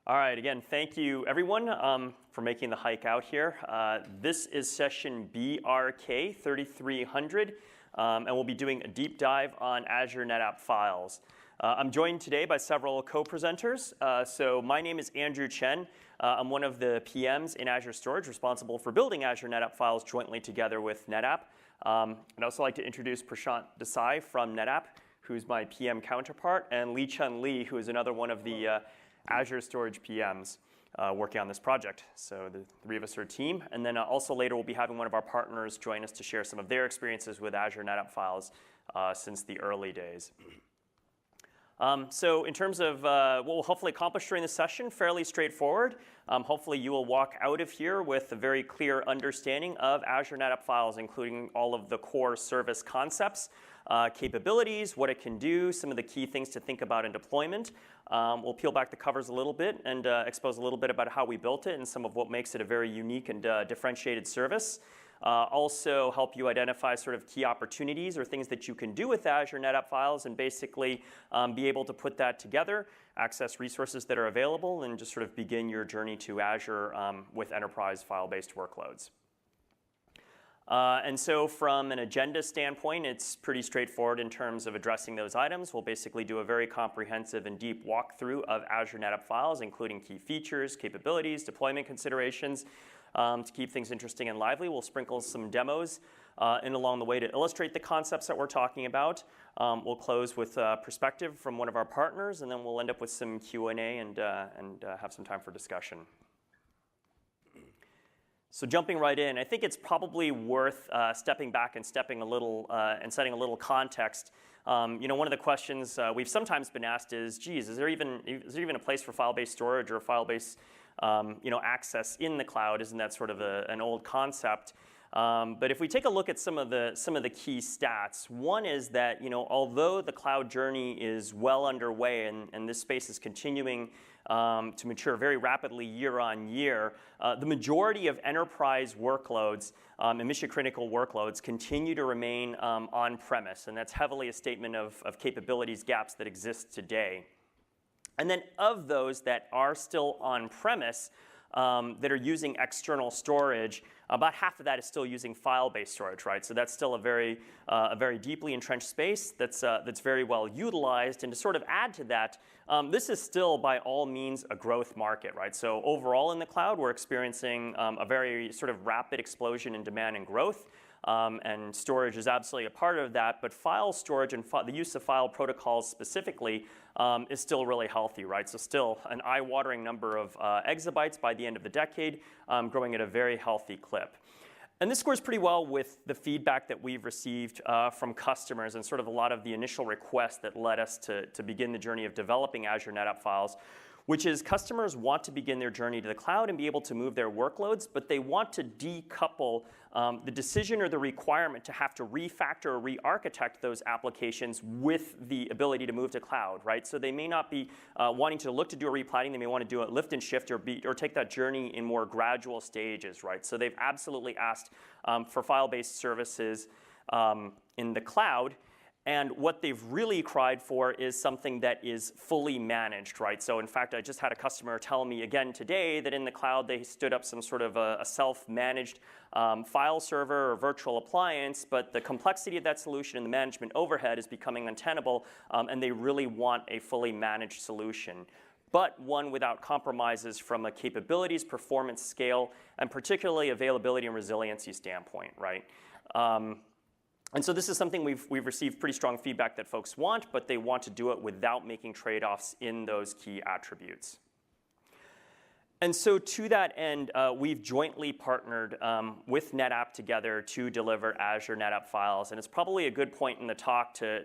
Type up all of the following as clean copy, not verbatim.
All right, again, thank you everyone for making the hike out here. This is session BRK3300, and we'll be doing a deep dive on Azure NetApp Files. I'm joined today by several co-presenters. So my name is Andrew Chen. I'm one of the PMs in Azure Storage responsible for building Azure NetApp Files jointly together with NetApp. I'd also like to introduce Prashant Desai from NetApp, who's my PM counterpart, and Lee-Chun Lee, who is another one of the Azure Storage PMs working on this project. So the three of us are a team. And then also later we'll be having one of our partners join us to share some of their experiences with Azure NetApp Files since the early days. So in terms of what we'll hopefully accomplish during this session, fairly straightforward. Hopefully you will walk out of here with a very clear understanding of Azure NetApp Files, including all of the core service concepts, capabilities, what it can do, some of the key things to think about in deployment. We'll peel back the covers a little bit and expose a little bit about how we built it and some of what makes it a very unique and differentiated service. Also help you identify sort of key opportunities or things that you can do with Azure NetApp Files and basically be able to put that together, access resources that are available, and just sort of begin your journey to Azure with enterprise file-based workloads. And so from an agenda standpoint, it's pretty straightforward in terms of addressing those items. We'll basically do a very comprehensive and deep walkthrough of Azure NetApp Files, including key features, capabilities, deployment considerations. To keep things interesting and lively, we'll sprinkle some demos in along the way to illustrate the concepts that we're talking about. We'll close with perspective from one of our partners, and then we'll end up with some Q&A and have some time for discussion. So jumping right in, I think it's probably worth stepping back and setting a little context. One of the questions we've sometimes been asked is, geez, is there even a place for file-based storage or file-based access in the cloud? Isn't that sort of an old concept? But if we take a look at some of the key stats, one is that although the cloud journey is well underway and this space is continuing to mature very rapidly year on year, the majority of enterprise workloads and mission-critical workloads continue to remain on-premise, and that's heavily a statement of capabilities gaps that exist today. And then of those that are still on-premise, that are using external storage, about half of that is still using file-based storage, right? So that's still a very deeply entrenched space that's very well utilized. And to sort of add to that, this is still by all means a growth market, right? So overall in the cloud, we're experiencing a very sort of rapid explosion in demand and growth. And storage is absolutely a part of that, but file storage and the use of file protocols specifically is still really healthy, right? So still an eye-watering number of exabytes by the end of the decade, growing at a very healthy clip. And this scores pretty well with the feedback that we've received from customers and sort of a lot of the initial requests that led us to begin the journey of developing Azure NetApp Files, which is customers want to begin their journey to the cloud and be able to move their workloads, but they want to decouple the decision or the requirement to have to refactor or re-architect those applications with the ability to move to cloud, right? So they may not be wanting to look to do a replanning. They may want to do a lift and shift or take that journey in more gradual stages, right? So they've absolutely asked for file-based services in the cloud. And what they've really cried for is something that is fully managed, right? So in fact, I just had a customer tell me again today that in the cloud they stood up some sort of a self-managed file server or virtual appliance, but the complexity of that solution and the management overhead is becoming untenable, and they really want a fully managed solution, but one without compromises from a capabilities, performance, scale, and particularly availability and resiliency standpoint, right? And so this is something we've received pretty strong feedback that folks want, but they want to do it without making trade-offs in those key attributes. And so to that end, we've jointly partnered with NetApp together to deliver Azure NetApp Files. And it's probably a good point in the talk to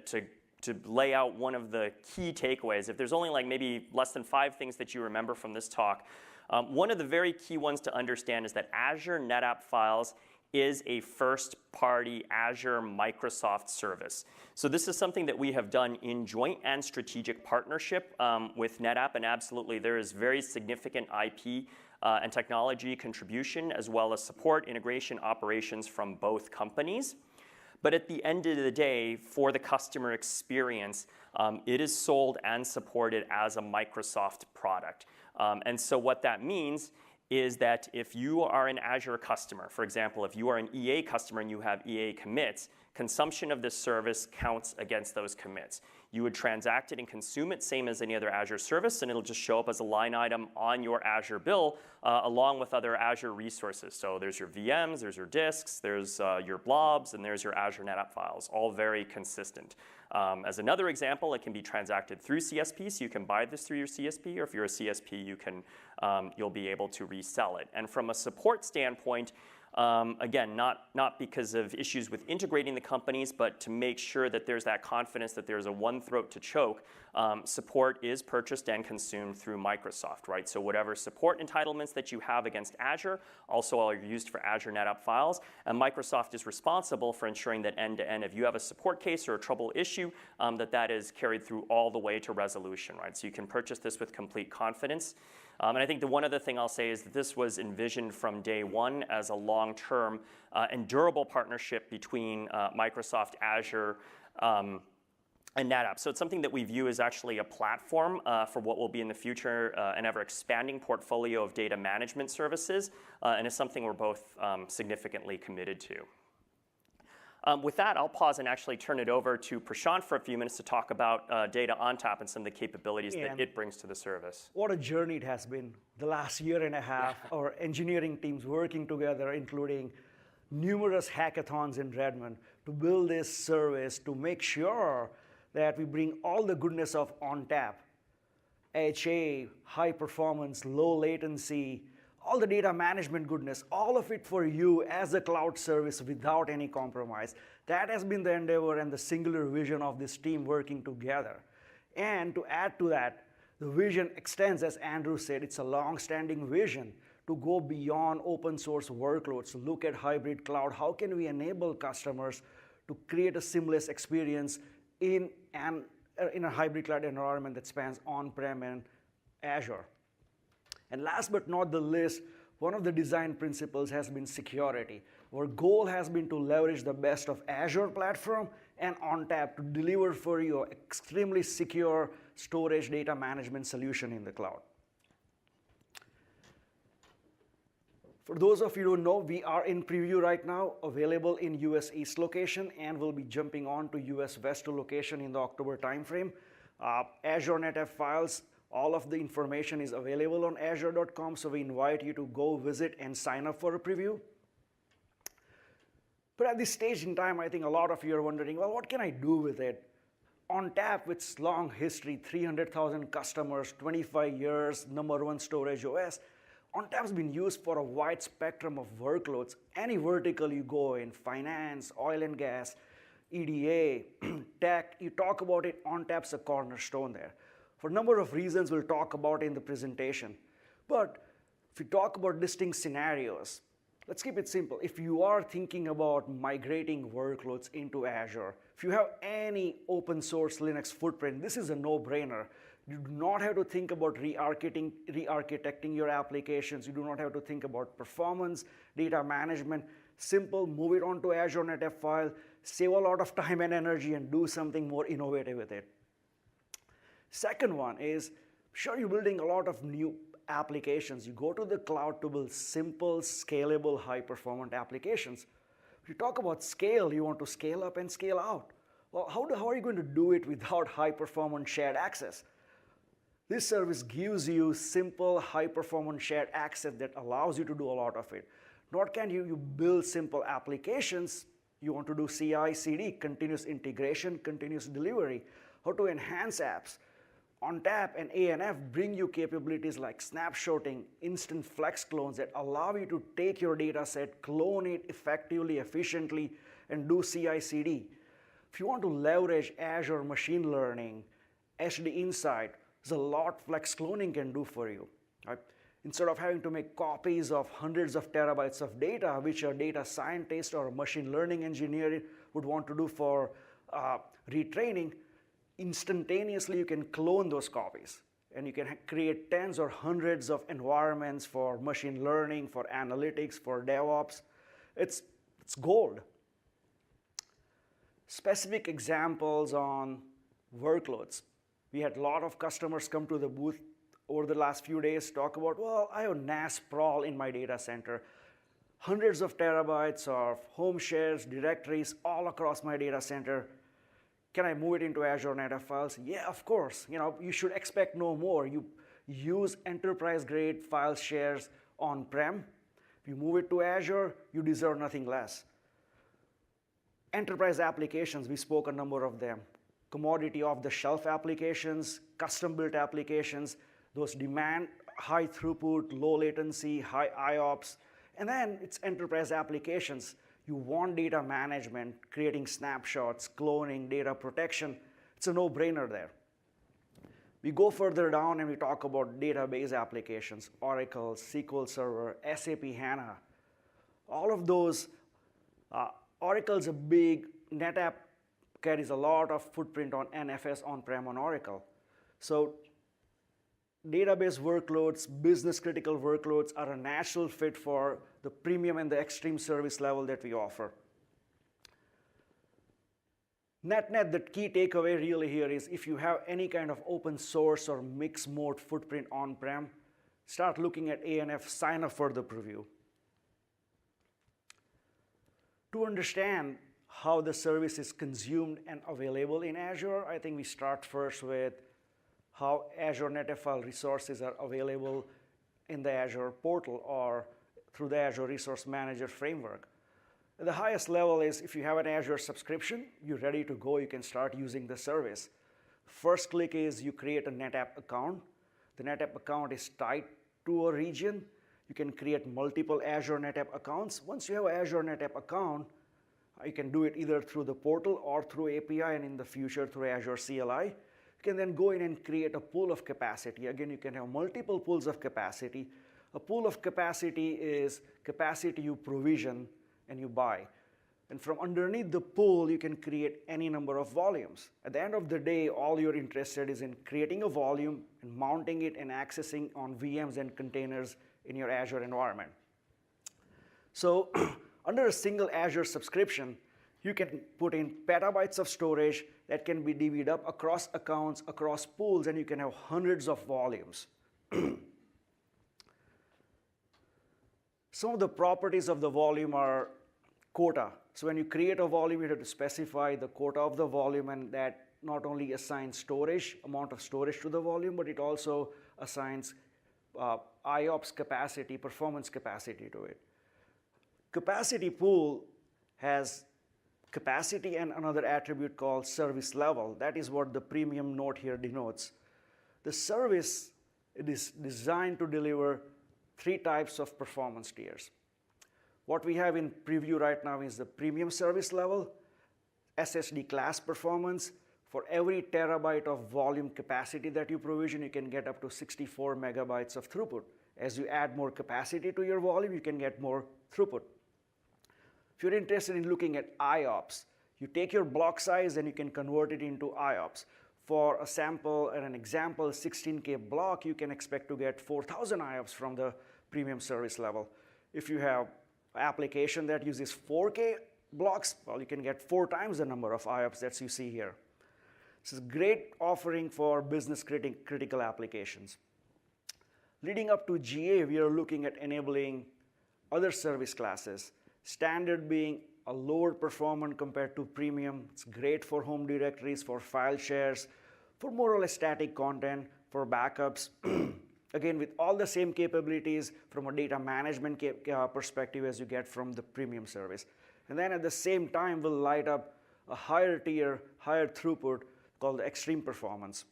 lay out one of the key takeaways. If there's only like maybe less than 5 things that you remember from this talk, one of the very key ones to understand is that Azure NetApp Files is a first-party Azure Microsoft service. So this is something that we have done in joint and strategic partnership with NetApp, and absolutely there is very significant IP and technology contribution as well as support, integration, operations from both companies. But at the end of the day, for the customer experience, it is sold and supported as a Microsoft product. And so what that means is that if you are an Azure customer, for example, if you are an EA customer and you have EA commits, consumption of this service counts against those commits. You would transact it and consume it, same as any other Azure service, and it'll just show up as a line item on your Azure bill along with other Azure resources. So there's your VMs, there's your disks, there's your blobs, and there's your Azure NetApp files, all very consistent. As another example, it can be transacted through CSP, so you can buy this through your CSP, or if you're a CSP, you'll be able to resell it. And from a support standpoint, again, not because of issues with integrating the companies, but to make sure that there's that confidence that there's a one throat to choke, support is purchased and consumed through Microsoft, right? So whatever support entitlements that you have against Azure also are used for Azure NetApp Files, and Microsoft is responsible for ensuring that end-to-end, if you have a support case or a trouble issue, that is carried through all the way to resolution, right? So you can purchase this with complete confidence. And I think the one other thing I'll say is that this was envisioned from day one as a long-term and durable partnership between Microsoft, Azure, and NetApp. So it's something that we view as actually a platform for what will be in the future an ever-expanding portfolio of data management services, and is something we're both significantly committed to. With that, I'll pause and actually turn it over to Prashant for a few minutes to talk about Data ONTAP and some of the capabilities that it brings to the service. What a journey it has been. The last year and a half, our engineering teams working together, including numerous hackathons in Redmond, to build this service to make sure that we bring all the goodness of ONTAP, HA, high performance, low latency, all the data management goodness, all of it for you as a cloud service without any compromise. That has been the endeavor and the singular vision of this team working together. And to add to that, the vision extends, as Andrew said, it's a long-standing vision to go beyond open source workloads, to look at hybrid cloud. How can we enable customers to create a seamless experience in a hybrid cloud environment that spans on-prem and Azure? And last but not the least, one of the design principles has been security. Our goal has been to leverage the best of Azure platform and ONTAP to deliver for you an extremely secure storage data management solution in the cloud. For those of you who don't know, we are in preview right now, available in US East location, and we'll be jumping on to US West location in the October timeframe. Azure NetApp Files, all of the information is available on azure.com, so we invite you to go visit and sign up for a preview. But at this stage in time, I think a lot of you are wondering, well, what can I do with it? ONTAP, with its long history, 300,000 customers, 25 years, #1 storage OS, ONTAP has been used for a wide spectrum of workloads. Any vertical you go in, finance, oil and gas, EDA, tech, you talk about it, ONTAP's a cornerstone there. For a number of reasons we'll talk about in the presentation. But if you talk about distinct scenarios, let's keep it simple. If you are thinking about migrating workloads into Azure, if you have any open source Linux footprint, this is a no-brainer. You do not have to think about re-architecting your applications. You do not have to think about performance, data management. Simple, move it onto Azure NetApp File, save a lot of time and energy, and do something more innovative with it. Second one is, sure, you're building a lot of new applications. You go to the cloud to build simple, scalable, high-performant applications. If you talk about scale, you want to scale up and scale out. Well, how are you going to do it without high-performance shared access? This service gives you simple, high-performance shared access that allows you to do a lot of it. Nor can you build simple applications. You want to do CI, CD, continuous integration, continuous delivery. How to enhance apps. ONTAP and ANF bring you capabilities like snapshotting, instant flex clones that allow you to take your data set, clone it effectively, efficiently, and do CI/CD. If you want to leverage Azure machine learning, HD Insight, there's a lot flex cloning can do for you. Right? Instead of having to make copies of hundreds of terabytes of data, which a data scientist or a machine learning engineer would want to do for retraining, instantaneously you can clone those copies, and you can create tens or hundreds of environments for machine learning, for analytics, for DevOps. It's gold. Specific examples on workloads. We had a lot of customers come to the booth over the last few days, talk about, well, I have NAS sprawl in my data center. Hundreds of terabytes of home shares, directories all across my data center. Can I move it into Azure NetApp Files? Yeah, of course. You should expect no more. You use enterprise-grade file shares on-prem. If you move it to Azure, you deserve nothing less. Enterprise applications, we spoke a number of them. Commodity off-the-shelf applications, custom-built applications, those demand high throughput, low latency, high IOPS. And then it's enterprise applications. You want data management, creating snapshots, cloning, data protection. It's a no-brainer there. We go further down and we talk about database applications, Oracle, SQL Server, SAP HANA. All of those, Oracle's a big, NetApp carries a lot of footprint on NFS on-prem on Oracle. So database workloads, business critical workloads are a natural fit for the premium and the extreme service level that we offer. Net, the key takeaway really here is if you have any kind of open source or mixed mode footprint on-prem, start looking at ANF, sign up for the preview. To understand how the service is consumed and available in Azure, I think we start first with how Azure NetApp File resources are available in the Azure portal or through the Azure Resource Manager framework. At the highest level is if you have an Azure subscription, you're ready to go, you can start using the service. First click is you create a NetApp account. The NetApp account is tied to a region. You can create multiple Azure NetApp accounts. Once you have an Azure NetApp account, you can do it either through the portal or through API, and in the future through Azure CLI. You can then go in and create a pool of capacity. Again, you can have multiple pools of capacity. A pool of capacity is capacity you provision and you buy. And from underneath the pool, you can create any number of volumes. At the end of the day, all you're interested is in creating a volume and mounting it and accessing on VMs and containers in your Azure environment. So under a single Azure subscription, you can put in petabytes of storage that can be divvied up across accounts, across pools, and you can have hundreds of volumes. Some of the properties of the volume are quota. So when you create a volume, you have to specify the quota of the volume, and that not only assigns storage, amount of storage to the volume, but it also assigns IOPS capacity, performance capacity to it. Capacity pool has capacity and another attribute called service level. That is what the premium note here denotes. The service, it is designed to deliver 3 types of performance tiers. What we have in preview right now is the premium service level, SSD class performance. For every terabyte of volume capacity that you provision, you can get up to 64 megabytes of throughput. As you add more capacity to your volume, you can get more throughput. If you're interested in looking at IOPS, you take your block size and you can convert it into IOPS. For a sample and an example 16K block, you can expect to get 4,000 IOPS from the premium service level. If you have an application that uses 4K blocks, well, you can get 4 times the number of IOPS that you see here. This is a great offering for business critical applications. Leading up to GA, we are looking at enabling other service classes. Standard being a lower performance compared to premium. It's great for home directories, for file shares, for more or less static content, for backups. Again, with all the same capabilities from a data management perspective as you get from the premium service. And then at the same time, we'll light up a higher tier, higher throughput called the extreme performance.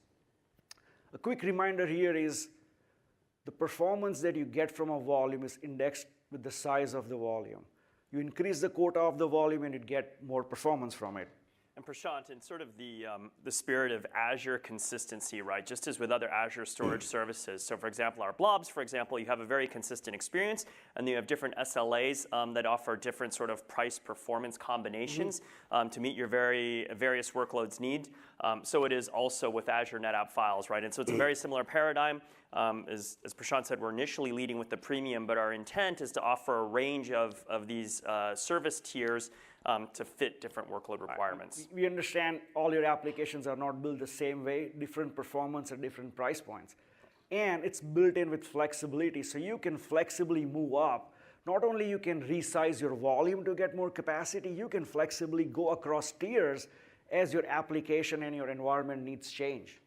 A quick reminder here is the performance that you get from a volume is indexed with the size of the volume. You increase the quota of the volume and you get more performance from it. And Prashant, in sort of the spirit of Azure consistency, right, just as with other Azure storage services, so for example, our blobs, for example, you have a very consistent experience, and you have different SLAs that offer different sort of price-performance combinations to meet your various workloads need. So it is also with Azure NetApp Files, right? And so it's a very similar paradigm. As Prashant said, we're initially leading with the premium, but our intent is to offer a range of these service tiers to fit different workload requirements. We understand all your applications are not built the same way, different performance at different price points. And it's built in with flexibility, so you can flexibly move up. Not only you can resize your volume to get more capacity, you can flexibly go across tiers as your application and your environment needs change.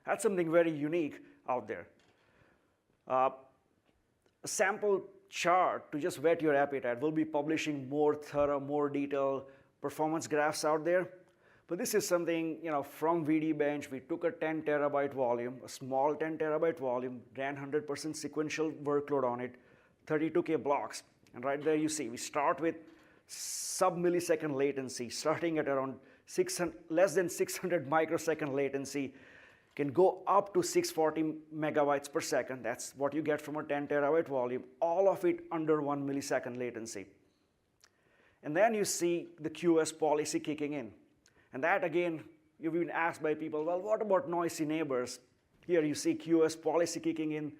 That's something very unique out there. A sample chart to just whet your appetite. We'll be publishing more thorough, more detailed performance graphs out there. But this is something, from VDBench, we took a 10 terabyte volume, a small 10 terabyte volume, ran 100% sequential workload on it, 32K blocks. And right there you see, we start with sub-millisecond latency, starting at around less than 600 microsecond latency, can go up to 640 megabytes per second. That's what you get from a 10 terabyte volume, all of it under 1 millisecond latency. And then you see the QoS policy kicking in. And that, again, you've been asked by people, well, what about noisy neighbors? Here you see QoS policy kicking in.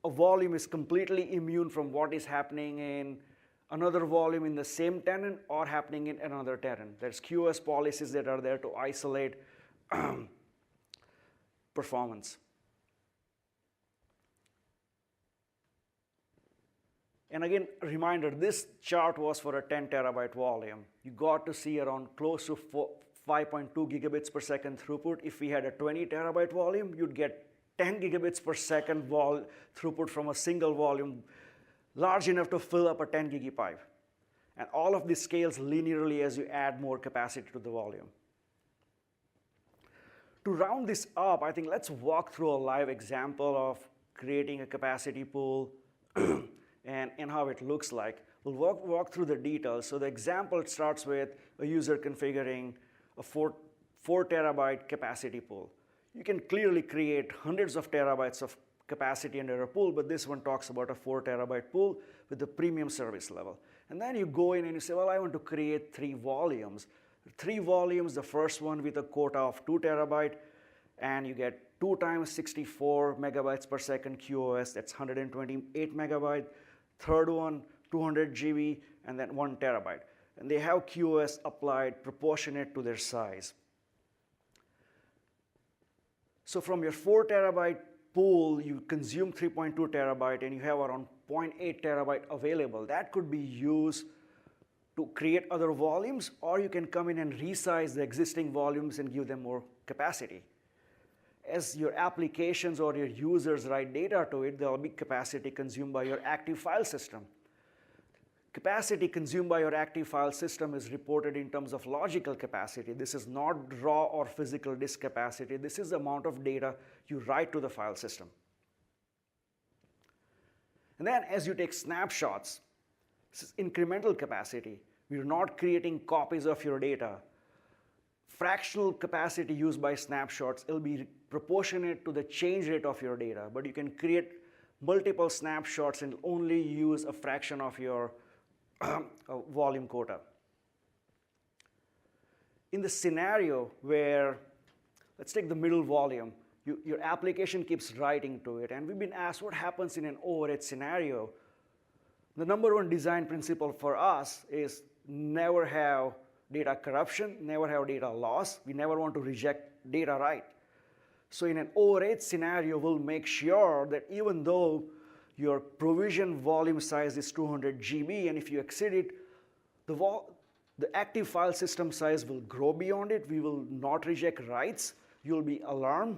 A volume is completely immune from what is happening in another volume in the same tenant or happening in another tenant. There's QoS policies that are there to isolate performance. And again, a reminder, this chart was for a 10 terabyte volume. You got to see around close to 5.2 gigabits per second throughput. If we had a 20 terabyte volume, you'd get 10 gigabits per second throughput from a single volume, large enough to fill up a 10 gigi pipe. And all of this scales linearly as you add more capacity to the volume. To round this up, I think let's walk through a live example of creating a capacity pool and how it looks like. We'll walk through the details. So the example starts with a user configuring a 4 terabyte capacity pool. You can clearly create hundreds of terabytes of capacity under a pool, but this one talks about a 4 terabyte pool with the premium service level. And then you go in and you say, well, I want to create 3 volumes. 3 volumes, the first one with a quota of 2 terabyte, and you get 2 times 64 megabytes per second QoS, that's 128 megabyte. Third one, 200 GB, and then 1 terabyte. And they have QoS applied proportionate to their size. So from your 4 terabyte pool, you consume 3.2 terabyte, and you have around 0.8 terabyte available. That could be used to create other volumes, or you can come in and resize the existing volumes and give them more capacity. As your applications or your users write data to it, there will be capacity consumed by your active file system. Capacity consumed by your active file system is reported in terms of logical capacity. This is not raw or physical disk capacity. This is the amount of data you write to the file system. And then as you take snapshots, this is incremental capacity. We're not creating copies of your data. Fractional capacity used by snapshots will be proportionate to the change rate of your data, but you can create multiple snapshots and only use a fraction of your volume quota. In the scenario where, let's take the middle volume, your application keeps writing to it, and we've been asked what happens in an overage scenario. The number one design principle for us is never have data corruption, never have data loss. We never want to reject data write. So in an overage scenario, we'll make sure that even though your provision volume size is 200 GB, and if you exceed it, the active file system size will grow beyond it. We will not reject writes. You'll be alarmed.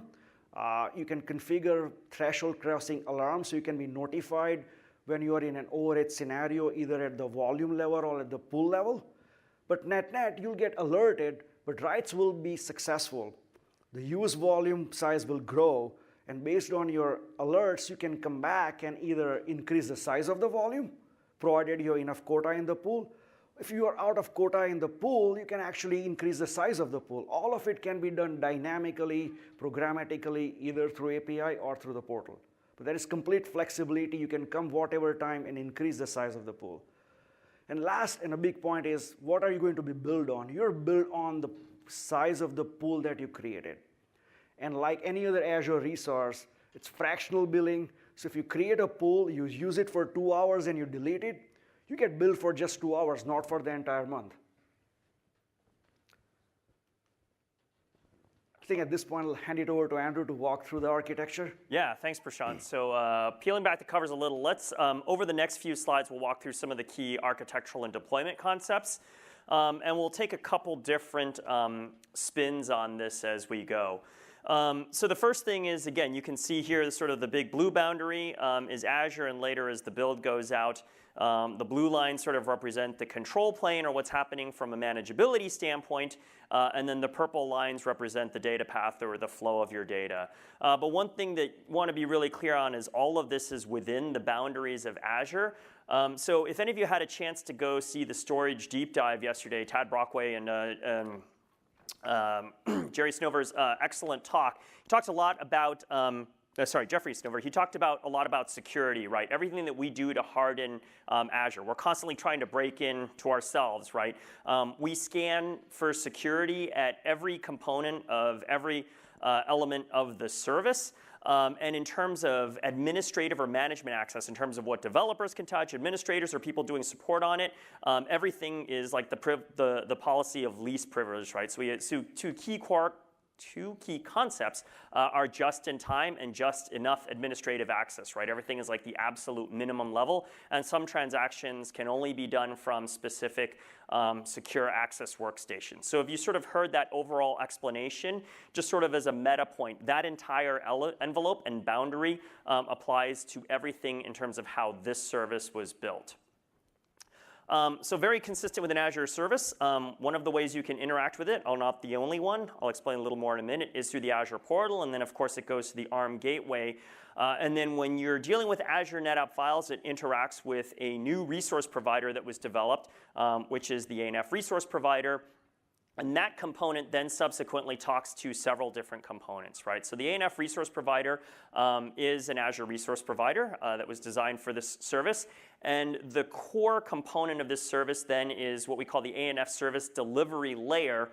You can configure threshold crossing alarms so you can be notified when you are in an overage scenario, either at the volume level or at the pool level. But net, you'll get alerted, but writes will be successful. The use volume size will grow, and based on your alerts, you can come back and either increase the size of the volume, provided you have enough quota in the pool. If you are out of quota in the pool, you can actually increase the size of the pool. All of it can be done dynamically, programmatically, either through API or through the portal. But there is complete flexibility. You can come whatever time and increase the size of the pool. And last, and a big point is, what are you going to be built on? You're built on the size of the pool that you created. And like any other Azure resource, it's fractional billing. So if you create a pool, you use it for 2 hours and you delete it, you get billed for just 2 hours, not for the entire month. I think at this point, I'll hand it over to Andrew to walk through the architecture. Yeah, thanks, Prashant. So peeling back the covers a little, let's, over the next few slides, we'll walk through some of the key architectural and deployment concepts. And we'll take a couple different spins on this as we go. So the first thing is, again, you can see here sort of the big blue boundary is Azure, and later as the build goes out, the blue lines sort of represent the control plane or what's happening from a manageability standpoint, and then the purple lines represent the data path or the flow of your data. But one thing that you want to be really clear on is all of this is within the boundaries of Azure. So if any of you had a chance to go see the storage deep dive yesterday, Tad Brockway and Jerry Snover's excellent talk. He talks a lot about, Jeffrey Snover, he talked about a lot about security, right? Everything that we do to harden Azure. We're constantly trying to break in to ourselves, right? We scan for security at every component of every element of the service. And in terms of administrative or management access, in terms of what developers can touch, administrators or people doing support on it, everything is like the policy of least privilege, right? So two key concepts are just in time and just enough administrative access, right? Everything is like the absolute minimum level, and some transactions can only be done from specific secure access workstations. So if you sort of heard that overall explanation, just sort of as a meta point, that entire envelope and boundary applies to everything in terms of how this service was built. So very consistent with an Azure service. One of the ways you can interact with it, not the only one, I'll explain a little more in a minute, is through the Azure portal, and then of course it goes to the ARM gateway. And then when you're dealing with Azure NetApp Files, it interacts with a new resource provider that was developed, which is the ANF resource provider. And that component then subsequently talks to several different components, right? So the ANF resource provider is an Azure resource provider that was designed for this service. And the core component of this service then is what we call the ANF service delivery layer,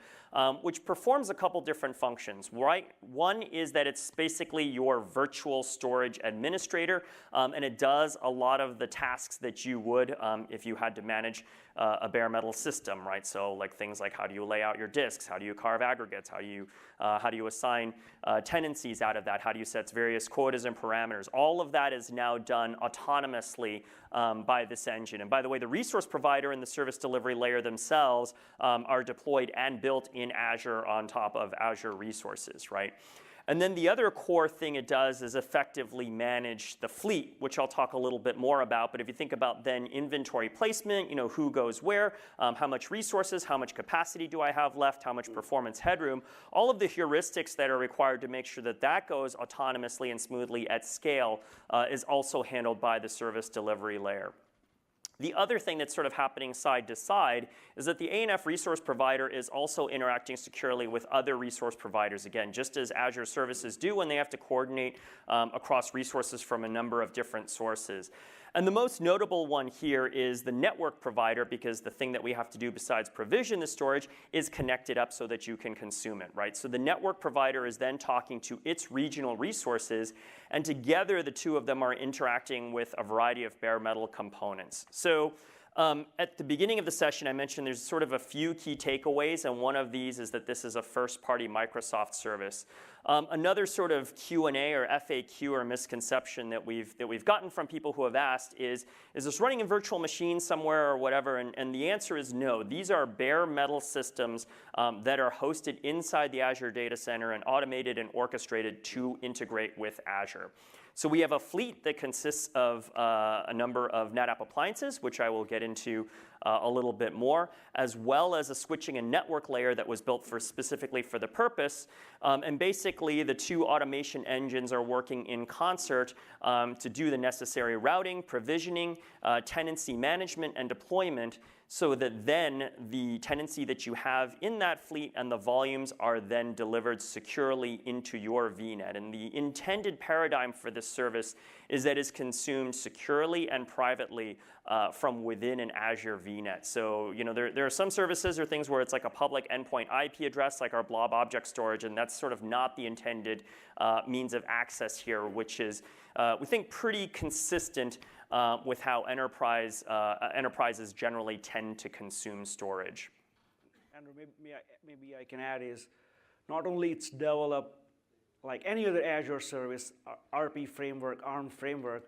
which performs a couple different functions, right? One is that it's basically your virtual storage administrator, and it does a lot of the tasks that you would if you had to manage a bare metal system, right? So like things like how do you lay out your disks, how do you carve aggregates, how do you assign tenancies out of that, how do you set various quotas and parameters. All of that is now done autonomously by this engine. And by the way, the resource provider and the service delivery layer themselves are deployed and built in Azure on top of Azure resources, right? And then the other core thing it does is effectively manage the fleet, which I'll talk a little bit more about. But if you think about then inventory placement, who goes where, how much resources, how much capacity do I have left, how much performance headroom, all of the heuristics that are required to make sure that that goes autonomously and smoothly at scale is also handled by the service delivery layer. The other thing that's sort of happening side to side is that the ANF resource provider is also interacting securely with other resource providers, again, just as Azure services do when they have to coordinate across resources from a number of different sources. And the most notable one here is the network provider, because the thing that we have to do besides provision the storage is connect it up so that you can consume it, right? So the network provider is then talking to its regional resources, and together the two of them are interacting with a variety of bare metal components. So at the beginning of the session, I mentioned there's sort of a few key takeaways, and one of these is that this is a first-party Microsoft service. Another sort of Q&A or FAQ or misconception that we've gotten from people who have asked is this running in virtual machines somewhere or whatever? And the answer is no. These are bare metal systems that are hosted inside the Azure data center and automated and orchestrated to integrate with Azure. So we have a fleet that consists of a number of NetApp appliances, which I will get into a little bit more, as well as a switching and network layer that was built specifically for the purpose. And basically, the two automation engines are working in concert to do the necessary routing, provisioning, tenancy management, and deployment so that then the tenancy that you have in that fleet and the volumes are then delivered securely into your VNet. And the intended paradigm for this service is that it's consumed securely and privately from within an Azure VNet. So there are some services or things where it's like a public endpoint IP address, like our blob object storage, and that's sort of not the intended means of access here, which is, we think, pretty consistent with how enterprises generally tend to consume storage. And maybe I can add is, not only it's developed like any other Azure service, RP framework, ARM framework,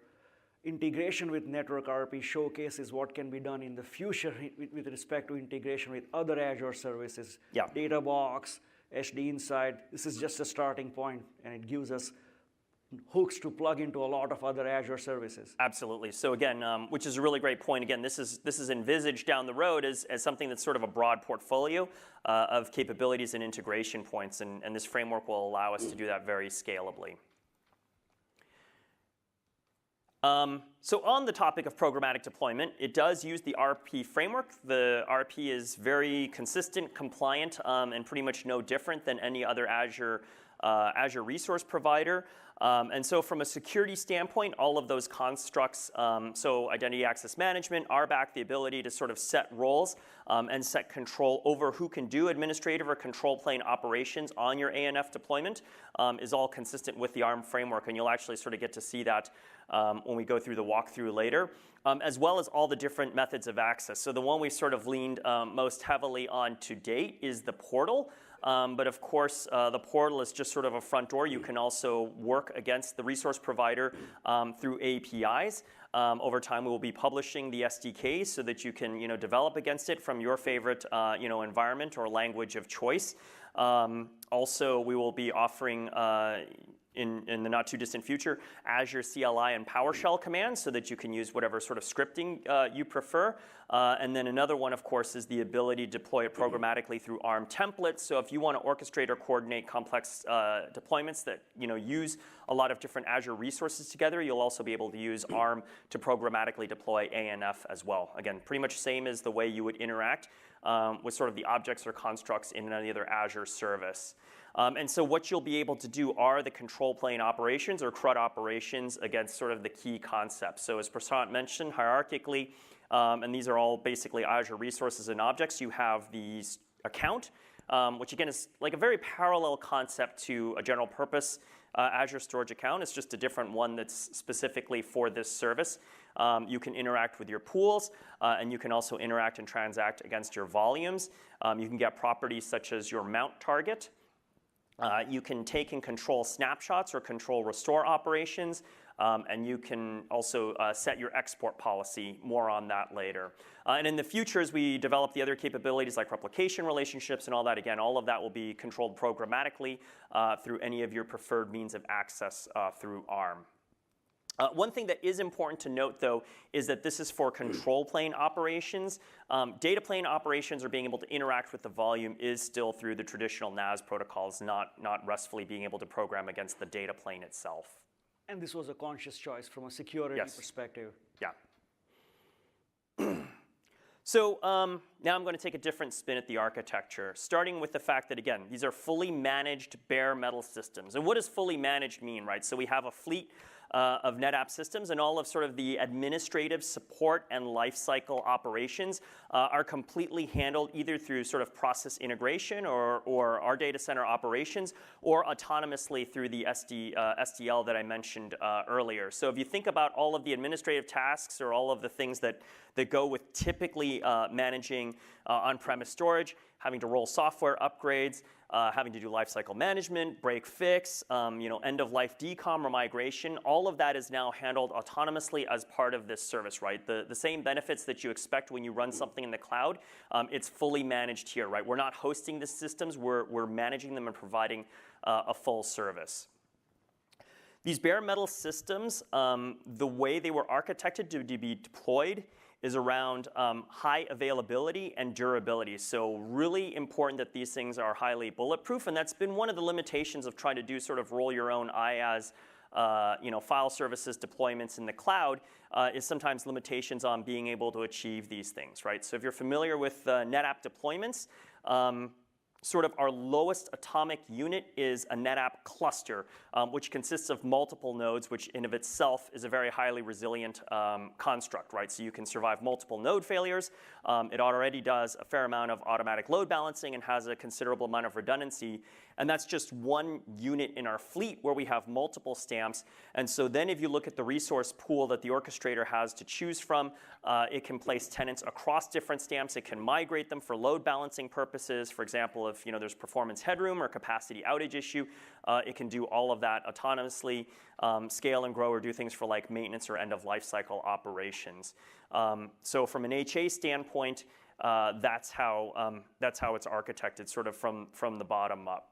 integration with network RP showcases what can be done in the future with respect to integration with other Azure services. Yeah. Databox, HD Insight, this is just a starting point, and it gives us hooks to plug into a lot of other Azure services. Absolutely. So again, which is a really great point. Again, this is envisaged down the road as something that's sort of a broad portfolio of capabilities and integration points, and this framework will allow us to do that very scalably. So on the topic of programmatic deployment, it does use the RP framework. The RP is very consistent, compliant, and pretty much no different than any other Azure resource provider. And so from a security standpoint, all of those constructs, so identity access management, RBAC, the ability to sort of set roles and set control over who can do administrative or control plane operations on your ANF deployment is all consistent with the ARM framework. And you'll actually sort of get to see that when we go through the walkthrough later, as well as all the different methods of access. So the one we've sort of leaned most heavily on to date is the portal. But of course, the portal is just sort of a front door. You can also work against the resource provider through APIs. Over time, we will be publishing the SDKs so that you can develop against it from your favorite environment or language of choice. Also, we will be offering in the not too distant future, Azure CLI and PowerShell commands so that you can use whatever sort of scripting you prefer. And then another one, of course, is the ability to deploy it programmatically through ARM templates. So if you want to orchestrate or coordinate complex deployments that use a lot of different Azure resources together, you'll also be able to use ARM to programmatically deploy ANF as well. Again, pretty much same as the way you would interact with sort of the objects or constructs in any other Azure service. And so what you'll be able to do are the control plane operations or CRUD operations against sort of the key concepts. So as Prasad mentioned, hierarchically, and these are all basically Azure resources and objects, you have the account, which again is like a very parallel concept to a general purpose Azure storage account. It's just a different one that's specifically for this service. You can interact with your pools, and you can also interact and transact against your volumes. You can get properties such as your mount target. You can take and control snapshots or control restore operations, and you can also set your export policy. More on that later. And in the future, as we develop the other capabilities like replication relationships and all that, again, all of that will be controlled programmatically through any of your preferred means of access through ARM. One thing that is important to note, though, is that this is for control plane operations. Data plane operations or being able to interact with the volume is still through the traditional NAS protocols, not RESTfully being able to program against the data plane itself. And this was a conscious choice from a security perspective. Yeah. So now I'm going to take a different spin at the architecture, starting with the fact that, again, these are fully managed bare metal systems. And what does fully managed mean, right? So we have a fleet of NetApp systems, and all of sort of the administrative support and lifecycle operations are completely handled either through sort of process integration or our data center operations, or autonomously through the SDL that I mentioned earlier. So if you think about all of the administrative tasks or all of the things that go with typically managing on-premise storage, having to roll software upgrades, having to do lifecycle management, break fix, end-of-life decom or migration, all of that is now handled autonomously as part of this service, right? The same benefits that you expect when you run something in the cloud, it's fully managed here, right? We're not hosting the systems, we're managing them and providing a full service. These bare metal systems, the way they were architected to be deployed is around high availability and durability. So really important that these things are highly bulletproof, and that's been one of the limitations of trying to do sort of roll your own IaaS file services deployments in the cloud is sometimes limitations on being able to achieve these things, right? So if you're familiar with NetApp deployments, sort of our lowest atomic unit is a NetApp cluster, which consists of multiple nodes, which in of itself is a very highly resilient construct, right? So you can survive multiple node failures. It already does a fair amount of automatic load balancing and has a considerable amount of redundancy. And that's just one unit in our fleet where we have multiple stamps. And so then if you look at the resource pool that the orchestrator has to choose from, it can place tenants across different stamps. It can migrate them for load balancing purposes. For example, if there's performance headroom or capacity outage issue, it can do all of that autonomously, scale and grow, or do things for like maintenance or end of life cycle operations. So from an HA standpoint, that's how it's architected, sort of from the bottom up.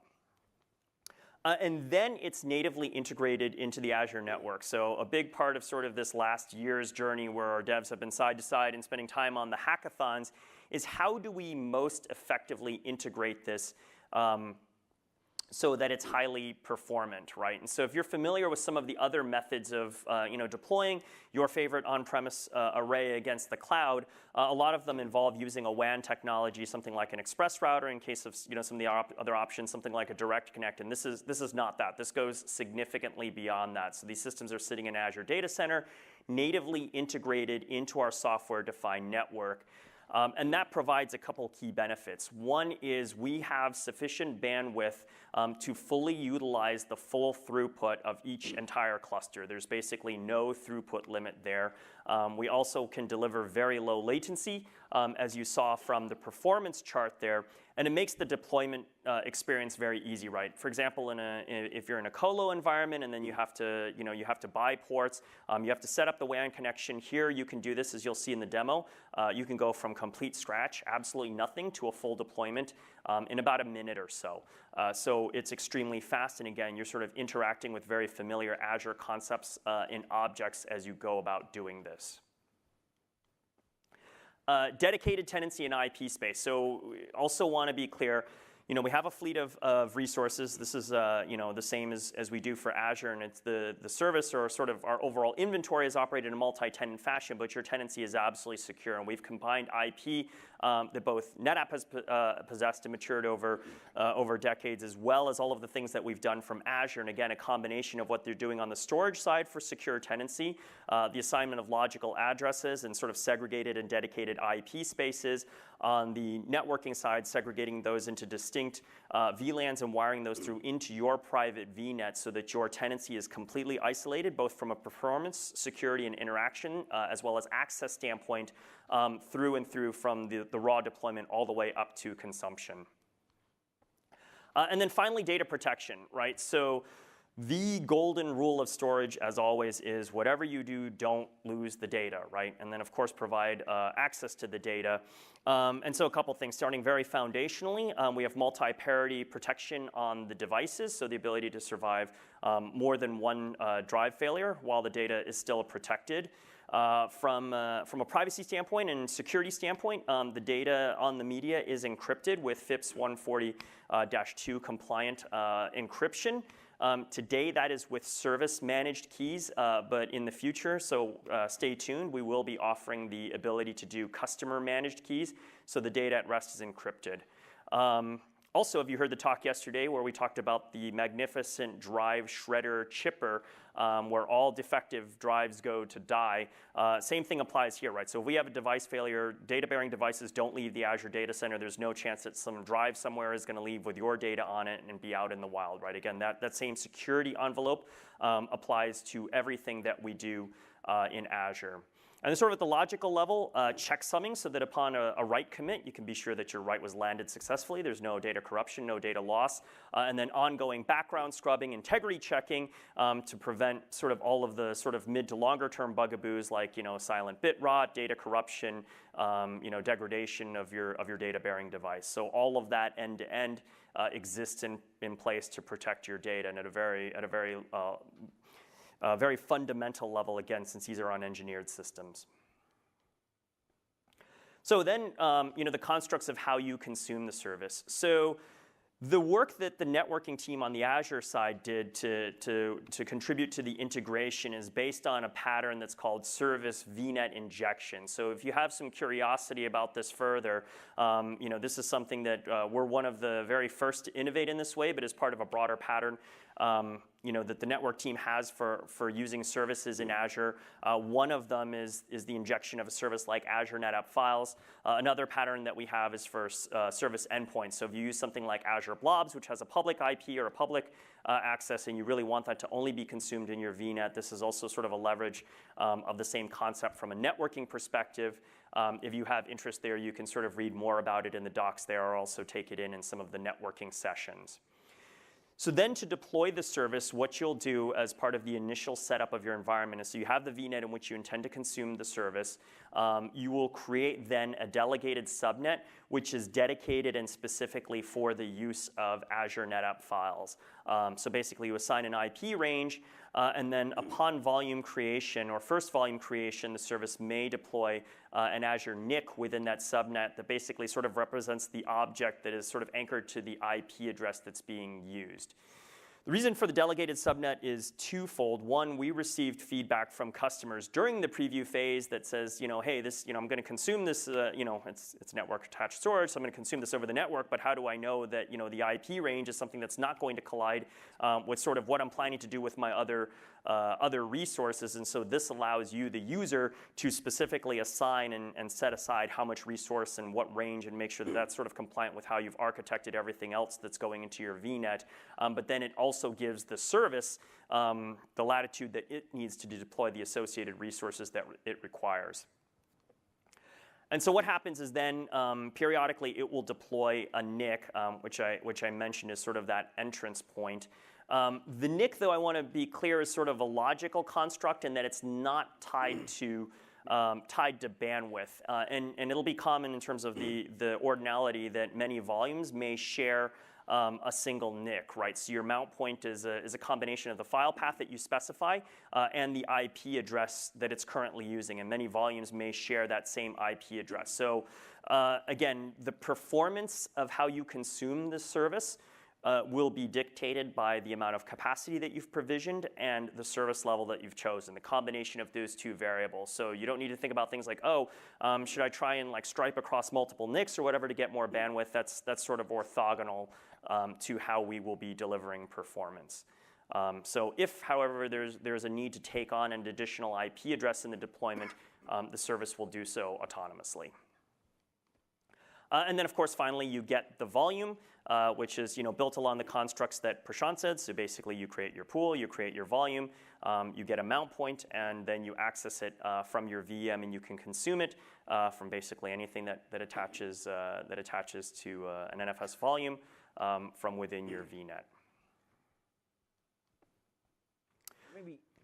And then it's natively integrated into the Azure network. So a big part of sort of this last year's journey where our devs have been side to side and spending time on the hackathons is how do we most effectively integrate this so that it's highly performant, right? And so if you're familiar with some of the other methods of deploying your favorite on-premise array against the cloud, a lot of them involve using a WAN technology, something like an express router. In case of some of the other options, something like a direct connect. And this is not that. This goes significantly beyond that. So these systems are sitting in Azure Data Center, natively integrated into our software-defined network. And that provides a couple key benefits. One is we have sufficient bandwidth to fully utilize the full throughput of each entire cluster. There's basically no throughput limit there. We also can deliver very low latency, as you saw from the performance chart there. And it makes the deployment experience very easy, right? For example, if you're in a colo environment and then you have to buy ports, you have to set up the WAN connection. Here you can do this, as you'll see in the demo. You can go from complete scratch, absolutely nothing, to a full deployment in about a minute or so. So it's extremely fast, and again, you're sort of interacting with very familiar Azure concepts and objects as you go about doing this. Dedicated tenancy and IP space. So we also want to be clear, we have a fleet of resources. This is the same as we do for Azure, and it's the service, or sort of our overall inventory, is operated in a multi-tenant fashion, but your tenancy is absolutely secure. And we've combined IP that both NetApp has possessed and matured over decades, as well as all of the things that we've done from Azure. And again, a combination of what they're doing on the storage side for secure tenancy, the assignment of logical addresses and sort of segregated and dedicated IP spaces. On the networking side, segregating those into distinct VLANs and wiring those through into your private VNet so that your tenancy is completely isolated, both from a performance, security, and interaction, as well as access standpoint, through and through from the raw deployment all the way up to consumption. And then finally, data protection, right? So the golden rule of storage, as always, is whatever you do, don't lose the data, right? And then, of course, provide access to the data. And so a couple things, starting very foundationally, we have multi-parity protection on the devices, so the ability to survive more than one drive failure while the data is still protected. From a privacy standpoint and security standpoint, the data on the media is encrypted with FIPS 140-2 compliant encryption. Today, that is with service-managed keys, but in the future, so stay tuned, we will be offering the ability to do customer-managed keys, so the data at rest is encrypted. Also, have you heard the talk yesterday where we talked about the magnificent drive shredder chipper, where all defective drives go to die? Same thing applies here, right? So if we have a device failure, data-bearing devices don't leave the Azure Data Center. There's no chance that some drive somewhere is going to leave with your data on it and be out in the wild, right? Again, that same security envelope applies to everything that we do in Azure. And then sort of at the logical level, checksumming, so that upon a write commit, you can be sure that your write was landed successfully. There's no data corruption, no data loss. And then ongoing background scrubbing, integrity checking to prevent sort of all of the sort of mid to longer term bugaboos like silent bit rot, data corruption, degradation of your data bearing device. So all of that end to end exists in place to protect your data, and at a very fundamental level, again, since these are unengineered systems. So then, the constructs of how you consume the service. So The work that the networking team on the Azure side did to contribute to the integration is based on a pattern that's called service VNet injection. So if you have some curiosity about this further, this is something that we're one of the very first to innovate in this way, but as part of a broader pattern that the network team has for using services in Azure. One of them is the injection of a service like Azure NetApp Files. Another pattern that we have is for service endpoints. So if you use something like Azure Blobs, which has a public IP or a public access, and you really want that to only be consumed in your VNet, this is also sort of a leverage of the same concept from a networking perspective. If you have interest there, you can sort of read more about it in the docs there, or also take it in some of the networking sessions. So then to deploy the service, what you'll do as part of the initial setup of your environment is, so you have the VNet in which you intend to consume the service. You will create then a delegated subnet, which is dedicated and specifically for the use of Azure NetApp Files. So basically you assign an IP range, and then upon volume creation or first volume creation, the service may deploy an Azure NIC within that subnet that basically sort of represents the object that is sort of anchored to the IP address that's being used. The reason for the delegated subnet is twofold. One, we received feedback from customers during the preview phase that says, hey, this, I'm going to consume this, it's network attached storage, so I'm going to consume this over the network, but how do I know that, the IP range is something that's not going to collide with sort of what I'm planning to do with my other resources? And so this allows you, the user, to specifically assign and set aside how much resource and what range, and make sure that that's sort of compliant with how you've architected everything else that's going into your VNet. But then it also gives the service the latitude that it needs to deploy the associated resources that it requires. And so what happens is then periodically it will deploy a NIC, which I mentioned is sort of that entrance point. The NIC, though, I want to be clear, is sort of a logical construct in that it's not tied to bandwidth. And it'll be common in terms of the ordinality that many volumes may share a single NIC, right? So your mount point is a combination of the file path that you specify and the IP address that it's currently using. And many volumes may share that same IP address. So again, the performance of how you consume this service will be dictated by the amount of capacity that you've provisioned and the service level that you've chosen, the combination of those two variables. So you don't need to think about things like, should I try and stripe across multiple NICs or whatever to get more bandwidth? That's sort of orthogonal to how we will be delivering performance. So if, however, there's a need to take on an additional IP address in the deployment, the service will do so autonomously. And then, of course, finally, you get the volume, which is built along the constructs that Prashant said. So basically, you create your pool, you create your volume, you get a mount point, and then you access it from your VM, and you can consume it from basically anything that attaches to an NFS volume from within your VNet.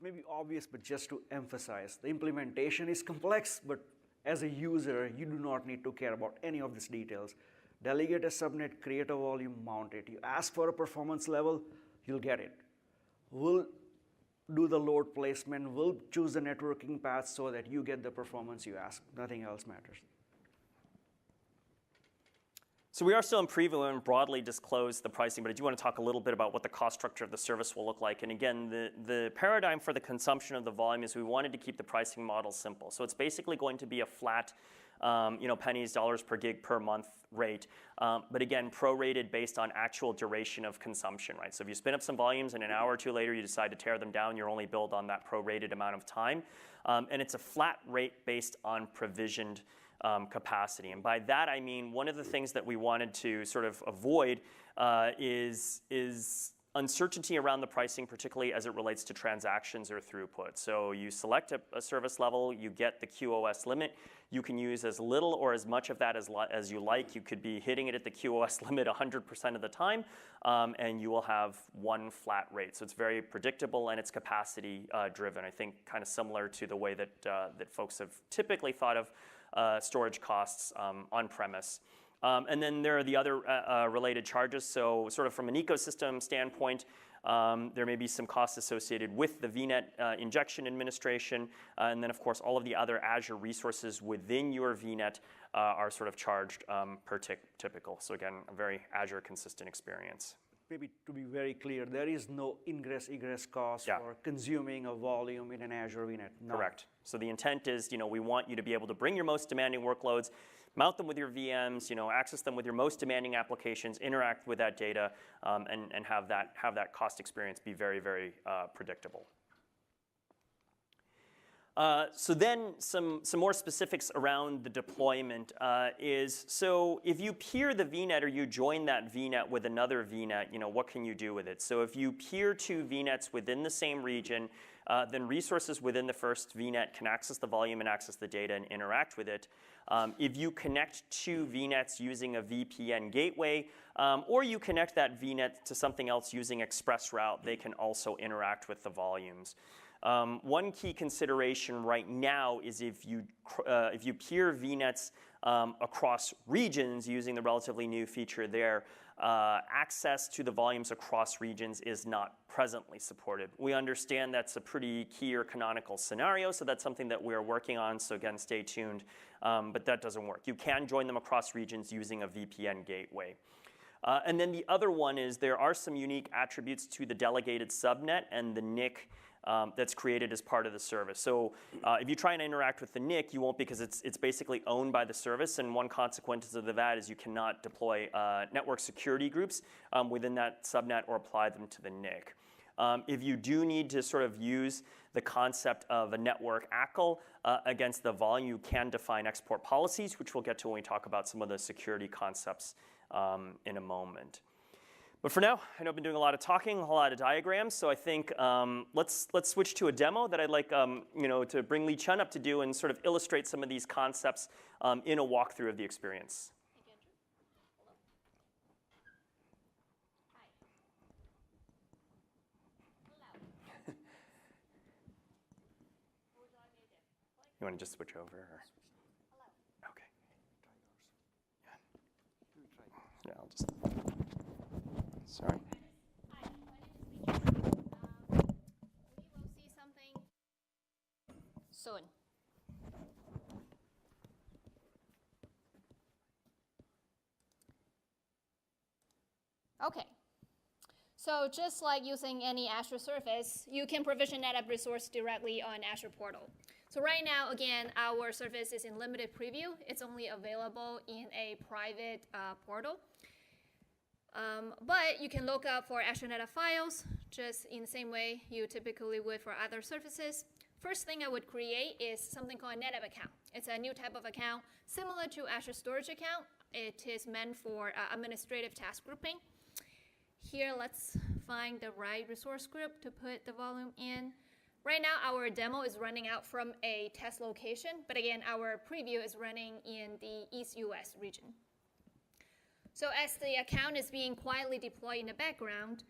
Maybe obvious, but just to emphasize, the implementation is complex, but as a user, you do not need to care about any of these details. Delegate a subnet, create a volume, mount it. You ask for a performance level, you'll get it. We'll do the load placement. We'll choose the networking path so that you get the performance you ask. Nothing else matters. So we are still in preview. We haven't broadly disclosed the pricing, but I do want to talk a little bit about what the cost structure of the service will look like. And again, the paradigm for the consumption of the volume is we wanted to keep the pricing model simple. So it's basically going to be a flat, pennies, dollars per gig per month rate. But again, prorated based on actual duration of consumption, right? So if you spin up some volumes and an hour or two later you decide to tear them down, you're only billed on that prorated amount of time. And it's a flat rate based on provisioned capacity. And by that I mean one of the things that we wanted to sort of avoid is uncertainty around the pricing, particularly as it relates to transactions or throughput. So you select a service level, you get the QoS limit. You can use as little or as much of that as you like. You could be hitting it at the QoS limit 100% of the time, and you will have one flat rate. So it's very predictable and it's capacity driven. I think kind of similar to the way that folks have typically thought of storage costs on-premise. And then there are the other related charges. So sort of from an ecosystem standpoint, There may be some costs associated with the VNet injection administration. And then, of course, all of the other Azure resources within your VNet are sort of charged per typical. So again, a very Azure consistent experience. Maybe to be very clear, there is no ingress-egress cost for consuming a volume in an Azure VNet. No. Correct. So the intent is, we want you to be able to bring your most demanding workloads, mount them with your VMs, access them with your most demanding applications, interact with that data, and have that cost experience be very, very predictable. So then some more specifics around the deployment is, so if you peer the VNet or you join that VNet with another VNet, what can you do with it? So if you peer two VNets within the same region, then resources within the first VNet can access the volume and access the data and interact with it. If you connect two VNets using a VPN gateway, or you connect that VNet to something else using ExpressRoute, they can also interact with the volumes. One key consideration right now is if you peer VNets across regions using the relatively new feature there, access to the volumes across regions is not presently supported. We understand that's a pretty key or canonical scenario, so that's something that we're working on, so again, stay tuned, but that doesn't work. You can join them across regions using a VPN gateway. And then the other one is there are some unique attributes to the delegated subnet and the NIC that's created as part of the service. So if you try and interact with the NIC, you won't, because it's basically owned by the service, and one consequence of that is you cannot deploy network security groups within that subnet or apply them to the NIC. If you do need to sort of use the concept of a network ACL against the volume, you can define export policies, which we'll get to when we talk about some of the security concepts in a moment. But for now, I know I've been doing a lot of talking, a lot of diagrams, so I think let's switch to a demo that I'd like to bring Lee Chun up to do and sort of illustrate some of these concepts in a walkthrough of the experience. Thank you, Andrew. Hello. Hi. Hello. What would you like me to do? You want to just switch over? Or? Hello. Okay. Yeah, I'll just. Sorry. Hi, my name is Lee. We will see something soon. Okay. So just like using any Azure service, you can provision NetApp resource directly on Azure portal. So right now, again, our service is in limited preview. It's only available in a private portal. But you can look up for Azure NetApp Files, just in the same way you typically would for other services. First thing I would create is something called a NetApp account. It's a new type of account, similar to Azure Storage account. It is meant for administrative task grouping. Here, let's find the right resource group to put the volume in. Right now, our demo is running out from a test location, but again, our preview is running in the East US region. So as the account is being quietly deployed in the background,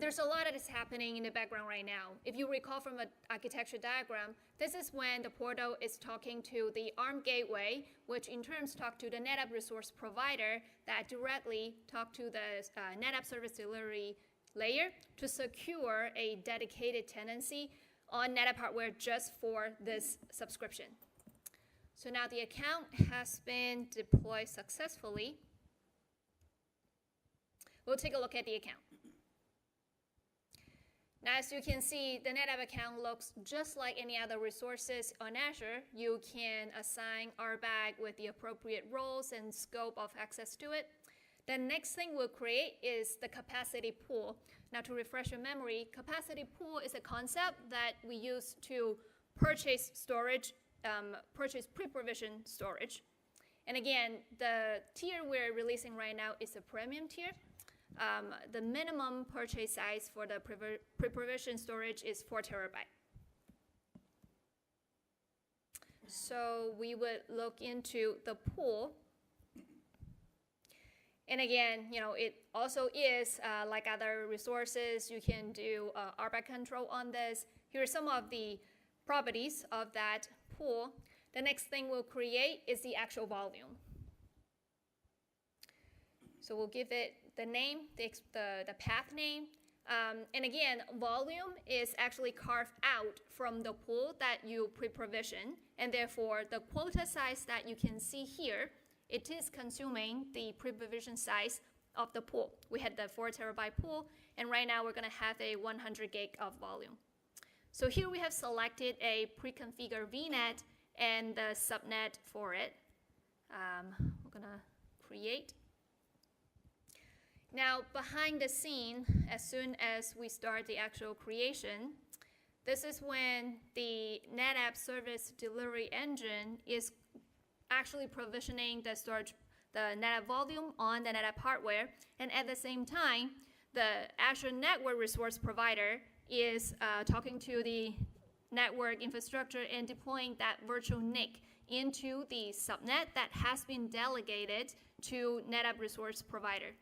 there's a lot that is happening in the background right now. If you recall from an architecture diagram, this is when the portal is talking to the ARM gateway, which in turn talk to the NetApp resource provider that directly talk to the NetApp service delivery layer to secure a dedicated tenancy on NetApp hardware just for this subscription. So now the account has been deployed successfully. We'll take a look at the account. Now, as you can see, the NetApp account looks just like any other resources on Azure. You can assign RBAC with the appropriate roles and scope of access to it. The next thing we'll create is the capacity pool. Now, to refresh your memory, capacity pool is a concept that we use to purchase storage, purchase pre-provisioned storage. And again, the tier we're releasing right now is a premium tier. The minimum purchase size for the pre-provisioned storage is 4 terabytes. So we would look into the pool. And again, it also is like other resources. You can do RBAC control on this. Here are some of the properties of that pool. The next thing we'll create is the actual volume. So we'll give it the name, the path name. And again, volume is actually carved out from the pool that you pre-provision, and therefore the quota size that you can see here, it is consuming the pre-provision size of the pool. We had the 4 terabyte pool, and right now we're going to have a 100 gig of volume. So here we have selected a pre-configured VNet and the subnet for it. We're going to create. Now, behind the scene, as soon as we start the actual creation, this is when the NetApp Service Delivery Engine is actually provisioning the storage, the NetApp volume on the NetApp hardware, and at the same time, the Azure Network Resource Provider is talking to the network infrastructure and deploying that virtual NIC into the subnet that has been delegated to NetApp Resource Provider.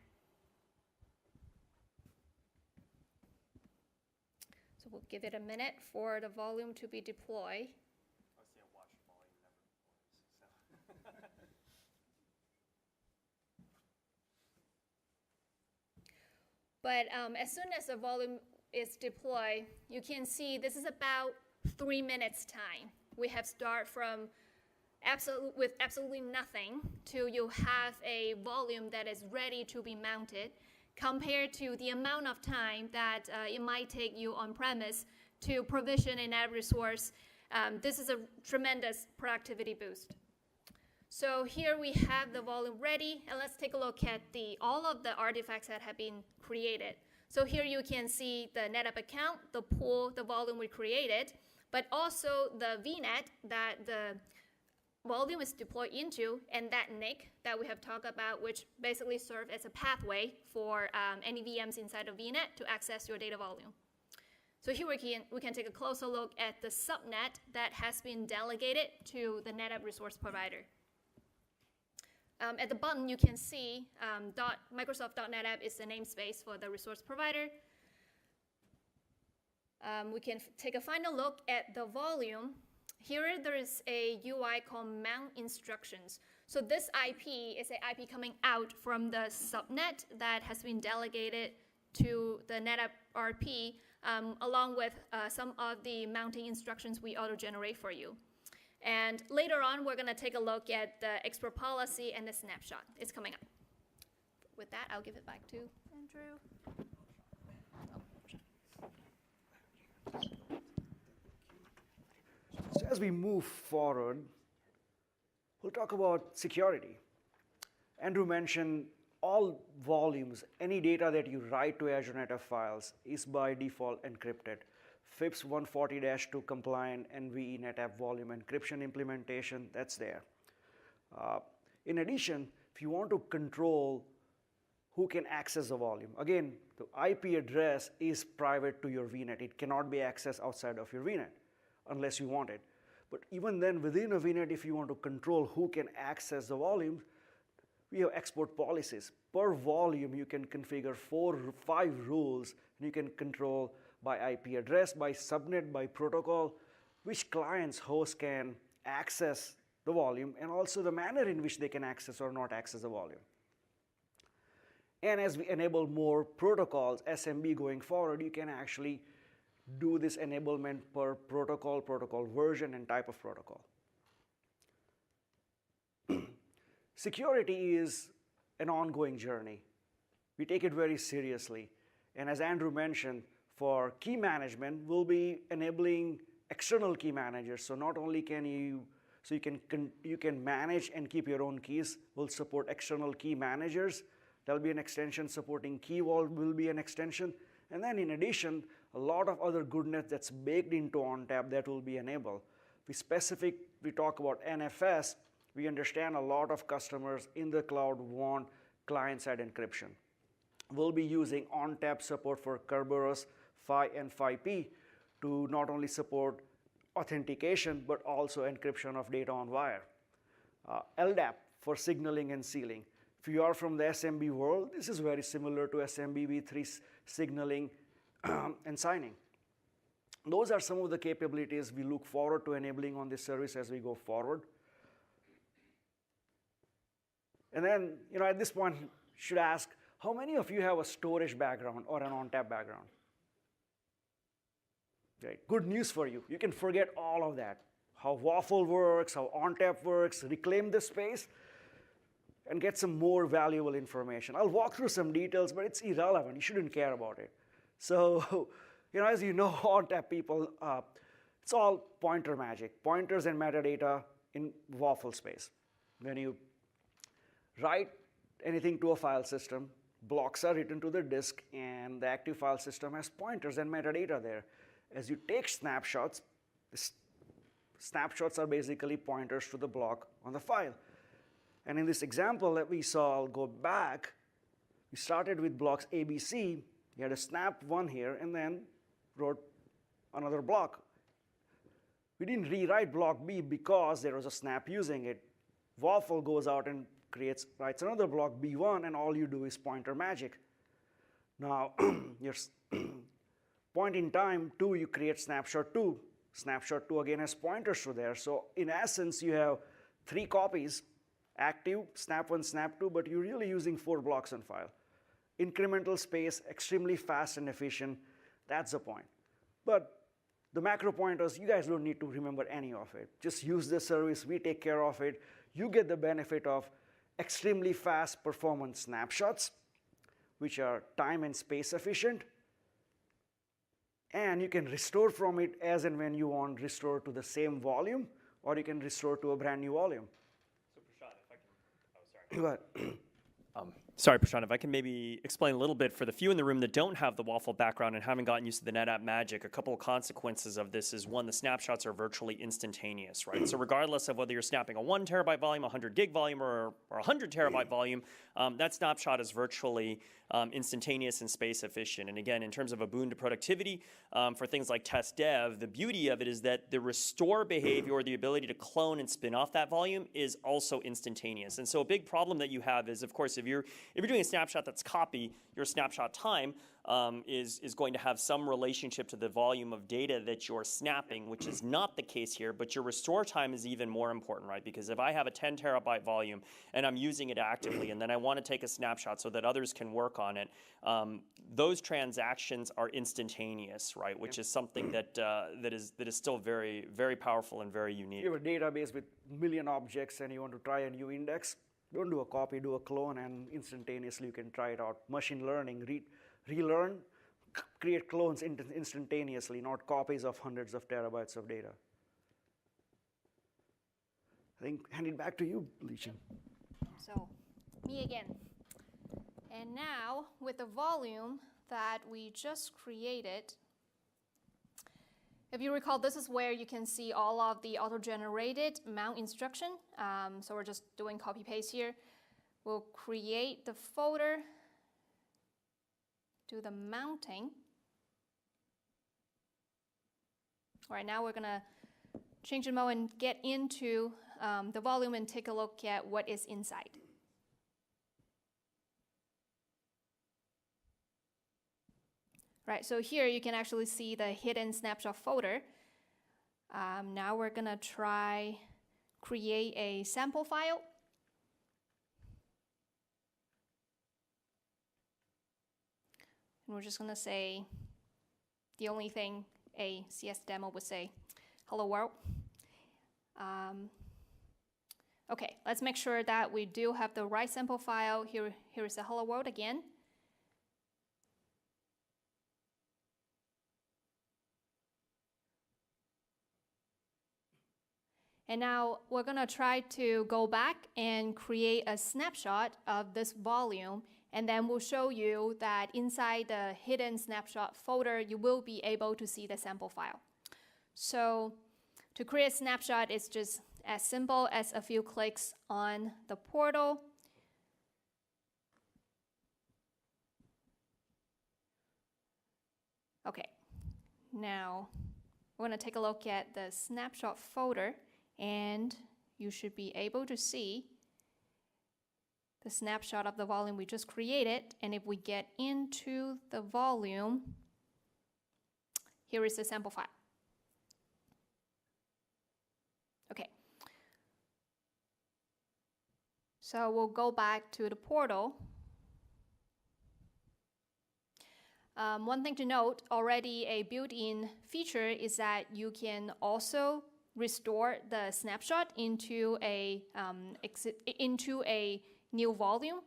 So we'll give it a minute for the volume to be deployed. But as soon as the volume is deployed, you can see this is about 3 minutes time. We have start from with absolutely nothing to you have a volume that is ready to be mounted, compared to the amount of time that it might take you on premise to provision a NetApp resource. This is a tremendous productivity boost. So here we have the volume ready, and let's take a look at all of the artifacts that have been created. So here you can see the NetApp account, the pool, the volume we created, but also the VNet that the volume is deployed into, and that NIC that we have talked about, which basically serves as a pathway for any VMs inside of VNet to access your data volume. So here we can take a closer look at the subnet that has been delegated to the NetApp Resource Provider. At the bottom, you can see Microsoft.NetApp is the namespace for the resource provider. We can take a final look at the volume. Here there is a UI called mount instructions. So this IP is an IP coming out from the subnet that has been delegated to the NetApp RP, along with some of the mounting instructions we auto-generate for you. And later on, we're going to take a look at the export policy and the snapshot. It's coming up. With that, I'll give it back to Andrew. So as we move forward, we'll talk about security. Andrew mentioned all volumes, any data that you write to Azure NetApp Files is by default encrypted. FIPS 140-2 compliant NVE NetApp volume encryption implementation, that's there. In addition, if you want to control who can access the volume, again, the IP address is private to your VNet. It cannot be accessed outside of your VNet unless you want it. But even then, within a VNet, if you want to control who can access the volume, we have export policies. Per volume, you can configure 4 or 5 rules, and you can control by IP address, by subnet, by protocol, which clients, hosts can access the volume, and also the manner in which they can access or not access the volume. And as we enable more protocols, SMB going forward, you can actually do this enablement per protocol, protocol version, and type of protocol. Security is an ongoing journey. We take it very seriously. And as Andrew mentioned, for key management, we'll be enabling external key managers. So not only can you can manage and keep your own keys. We'll support external key managers. There'll be an extension supporting Key Vault will be an extension. And then in addition, a lot of other goodness that's baked into ONTAP that will be enabled. We talk about NFS. We understand a lot of customers in the cloud want client-side encryption. We'll be using ONTAP support for Kerberos, PHY, and PHY-P to not only support authentication, but also encryption of data on wire. LDAP for signaling and sealing. If you are from the SMB world, this is very similar to SMB v3 signaling and signing. Those are some of the capabilities we look forward to enabling on this service as we go forward. And then, at this point, you should ask, How many of you have a storage background or an ONTAP background? Right. Good news for you. You can forget all of that. How Waffle works, how ONTAP works, reclaim the space, and get some more valuable information. I'll walk through some details, but it's irrelevant. You shouldn't care about it. So, as you know, ONTAP people, it's all pointer magic, pointers and metadata in Waffle space. When you write anything to a file system, blocks are written to the disk, and the active file system has pointers and metadata there. As you take snapshots, snapshots are basically pointers to the block on the file. And in this example that we saw, I'll go back. We started with blocks ABC. You had a snap one here, and then wrote another block. We didn't rewrite block B because there was a snap using it. Waffle goes out and writes another block B1, and all you do is pointer magic. Now, your point in time 2, you create snapshot 2. Snapshot 2 again has pointers to there. So in essence, you have 3 copies, active, snap 1, snap 2, but you're really using 4 blocks on file. Incremental space, extremely fast and efficient. That's the point. But the macro pointers, you guys don't need to remember any of it. Just use the service. We take care of it. You get the benefit of extremely fast performance snapshots, which are time and space efficient. And you can restore from it as and when you want, restore to the same volume, or you can restore to a brand new volume. So Prashant, if I can, Go ahead. Sorry, Prashant, if I can maybe explain a little bit for the few in the room that don't have the Waffle background and haven't gotten used to the NetApp magic, a couple of consequences of this is, one, the snapshots are virtually instantaneous, right? So regardless of whether you're snapping a 1 terabyte volume, a 100 gig volume, or a 100 terabyte volume, that snapshot is virtually instantaneous and space efficient. And again, in terms of a boon to productivity for things like test dev, the beauty of it is that the restore behavior, or the ability to clone and spin off that volume, is also instantaneous. And so a big problem that you have is, of course, if you're doing a snapshot that's copy, your snapshot time is going to have some relationship to the volume of data that you're snapping, which is not the case here, but your restore time is even more important, right? Because if I have a 10 terabyte volume and I'm using it actively, and then I want to take a snapshot so that others can work on it, those transactions are instantaneous, right? Which is something that is still very, very powerful and very unique. You have a database with a million objects and you want to try a new index, don't do a copy, do a clone, and instantaneously you can try it out. Machine learning, relearn, create clones instantaneously, not copies of hundreds of terabytes of data. I think, hand it back to you, Lichin. So, me again. And now, with the volume that we just created, if you recall, this is where you can see all of the auto-generated mount instruction. So we're just doing copy-paste here. We'll create the folder, do the mounting. All right, now we're going to change the mode and get into the volume and take a look at what is inside. Right, so here you can actually see the hidden snapshot folder. Now we're going to try create a sample file. And we're just going to say the only thing a CS demo would say, hello world. Okay, let's make sure that we do have the right sample file. Here is the hello world again. And now we're going to try to go back and create a snapshot of this volume, and then we'll show you that inside the hidden snapshot folder, you will be able to see the sample file. So to create a snapshot, it's just as simple as a few clicks on the portal. Okay, now we're going to take a look at the snapshot folder. And you should be able to see the snapshot of the volume we just created. And if we get into the volume, here is the sample file. Okay. So we'll go back to the portal. One thing to note, already a built-in feature is that you can also restore the snapshot into a new volume.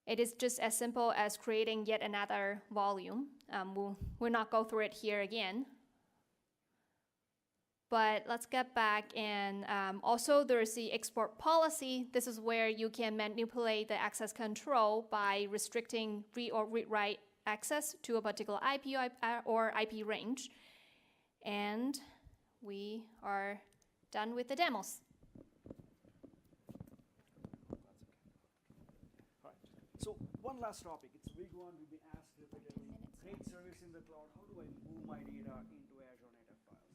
It is just as simple as creating yet another volume. We'll not go through it here again. But let's get back, and also there's the export policy. This is where you can manipulate the access control by restricting read or read-write access to a particular IP or IP range. And we are done with the demos. All right. So one last topic. It's a big one. We've been asked repeatedly. Great service in the cloud. How do I move my data into Azure NetApp Files?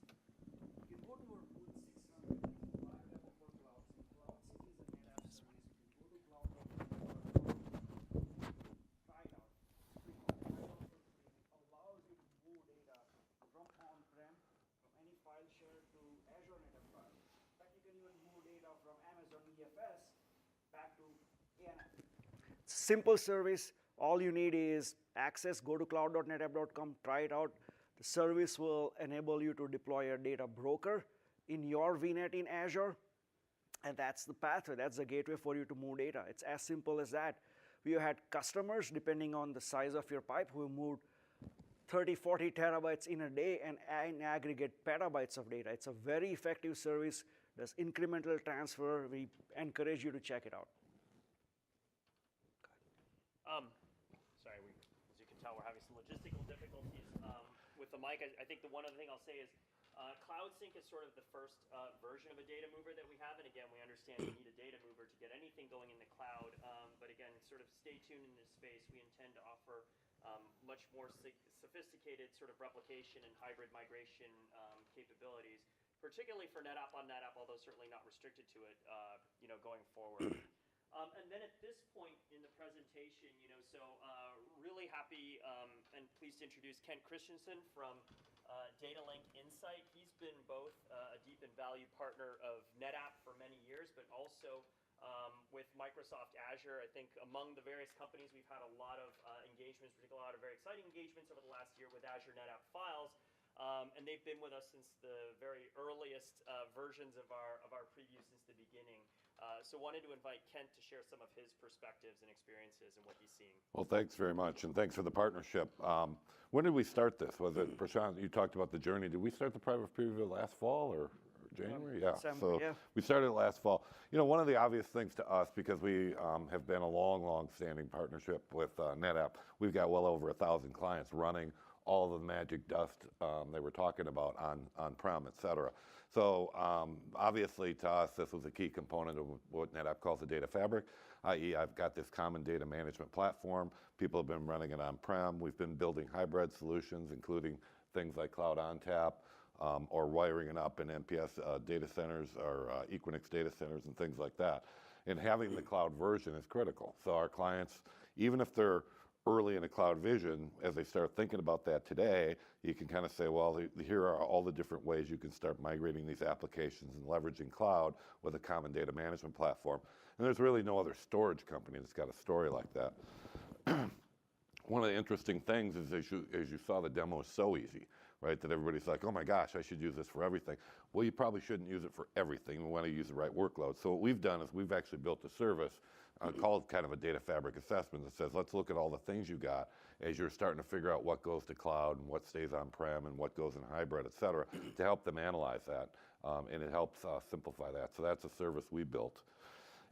You can go to our booth 600 type of workloads in Cloud Cities and NetApp service. You can go to cloud.network. Try it out. Free. It allows you to move data from on-prem, from any file share to Azure NetApp Files. In fact, you can even move data from Amazon EFS back to ANF. Simple service. All you need is access. Go to cloud.netapp.com, try it out. The service will enable you to deploy a data broker in your VNet in Azure. And that's the pathway. That's the gateway for you to move data. It's as simple as that. We had customers, depending on the size of your pipe, who moved 30, 40 terabytes in a day and in aggregate petabytes of data. It's a very effective service. Does incremental transfer. We encourage you to check it out. Sorry, as you can tell, we're having some logistical difficulties with the mic. I think the one other thing I'll say is Cloud Sync is sort of the first version of a data mover that we have. And again, we understand you need a data mover to get anything going in the cloud. But again, sort of stay tuned in this space. We intend to offer much more sophisticated sort of replication and hybrid migration capabilities, particularly for NetApp on NetApp, although certainly not restricted to it, going forward. And then at this point in the presentation, so really happy and pleased to introduce Kent Christensen from Data Link Insight. He's been both a deep and valued partner of NetApp for many years, but also with Microsoft Azure. I think among the various companies, we've had a lot of engagements, particularly a lot of very exciting engagements over the last year with Azure NetApp Files. And they've been with us since the very earliest versions of our preview since the beginning. So wanted to invite Kent to share some of his perspectives and experiences and what he's seeing. Well, thanks very much, and thanks for the partnership. When did we start this? Was it, Prashant, you talked about the journey. Did we start the private preview last fall or January? Yeah, so we started last fall. One of the obvious things to us, because we have been a long-standing partnership with NetApp, we've got well over 1,000 clients running all of the magic dust they were talking about on-prem, et cetera. So obviously to us, this was a key component of what NetApp calls the data fabric, i.e. I've got this common data management platform. People have been running it on-prem. We've been building hybrid solutions, including things like Cloud ONTAP, or wiring it up in NPS data centers or Equinix data centers and things like that. And having the cloud version is critical. So our clients, even if they're early in a cloud vision, as they start thinking about that today, you can kind of say, well, here are all the different ways you can start migrating these applications and leveraging cloud with a common data management platform. And there's really no other storage company that's got a story like that. One of the interesting things is, as you saw, the demo is so easy, right? That everybody's like, oh my gosh, I should use this for everything. Well, you probably shouldn't use it for everything. We want to use the right workload. So what we've done is we've actually built a service called kind of a data fabric assessment that says, let's look at all the things you got as you're starting to figure out what goes to cloud and what stays on-prem and what goes in hybrid, et cetera, to help them analyze that. And it helps simplify that. So that's a service we built.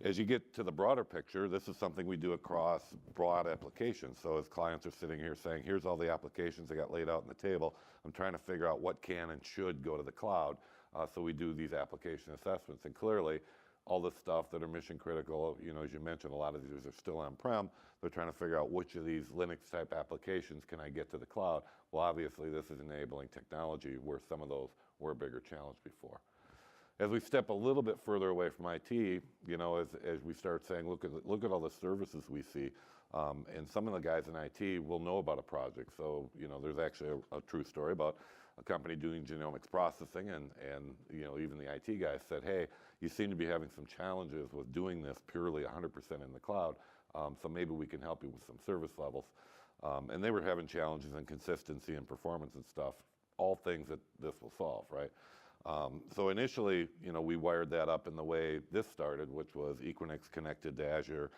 As you get to the broader picture, this is something we do across broad applications. So as clients are sitting here saying, here's all the applications I got laid out on the table, I'm trying to figure out what can and should go to the cloud. So we do these application assessments. And clearly, all the stuff that are mission critical, as you mentioned, a lot of these are still on-prem. They're trying to figure out which of these Linux type applications can I get to the cloud. Well, obviously this is enabling technology where some of those were a bigger challenge before. As we step a little bit further away from IT, as we start saying, look at all the services we see, and some of the guys in IT will know about a project. So, there's actually a true story about a company doing genomics processing, and even the IT guys said, hey, you seem to be having some challenges with doing this purely 100% in the cloud, so maybe we can help you with some service levels. And they were having challenges in consistency and performance and stuff, all things that this will solve, right? So initially, we wired that up in the way this started, which was Equinix connected to Azure